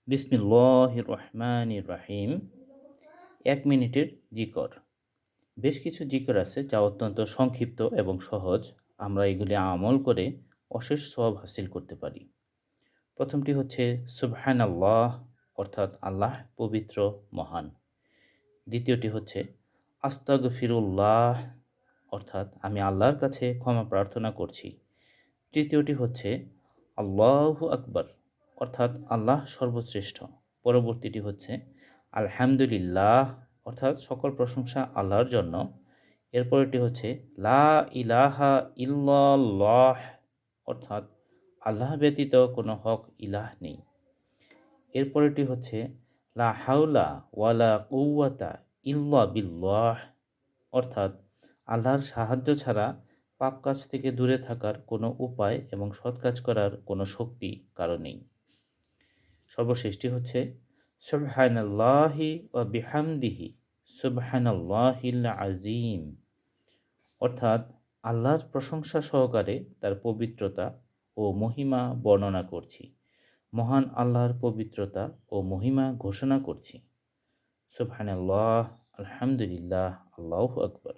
বিসমিল্লাহির রহমানির রাহিম। ১ মিনিটের জিকর। বেশ কিছু জিকর আছে যা অত্যন্ত সংক্ষিপ্ত এবং সহজ। আমরা এগুলি আমল করে অশেষ সওয়াব হাসিল করতে পারি। প্রথমটি হচ্ছে সুবহানাল্লাহ, অর্থাৎ আল্লাহ পবিত্র মহান। দ্বিতীয়টি হচ্ছে আস্তাগফিরুল্লাহ, অর্থাৎ আমি আল্লাহর কাছে ক্ষমা প্রার্থনা করছি। তৃতীয়টি হচ্ছে আল্লাহু আকবার, অর্থাৎ আল্লাহ সর্বশ্রেষ্ঠ। পরবর্তীটি হচ্ছে আলহামদুলিল্লাহ, অর্থাৎ সকল প্রশংসা আল্লাহর জন্য। এরপরেরটি হচ্ছে লা ইলাহা ইল্লাল্লাহ, অর্থাৎ আল্লাহ ব্যতীত কোনো হক ইলাহ নেই। এরপরেরটি হচ্ছে লা হাওলা ওয়ালা কুওয়াতা ইল্লা বিল্লাহ, অর্থাৎ আল্লাহর সাহায্য ছাড়া পাপ কাজ থেকে দূরে থাকার কোনো উপায় এবং সৎ কাজ করার কোনো শক্তি কারো নেই। সর্বশেষটি হচ্ছে সুবহানাল্লাহি ওয়া বিহামদিহি সুবহানাল্লাহিল আযীম, অর্থাৎ আল্লাহর প্রশংসা সহকারে তার পবিত্রতা ও মহিমা বর্ণনা করছি। মহান আল্লাহর পবিত্রতা ও মহিমা ঘোষণা করছি। সুবহানাল্লাহ, আলহামদুলিল্লাহ, আল্লাহু আকবার।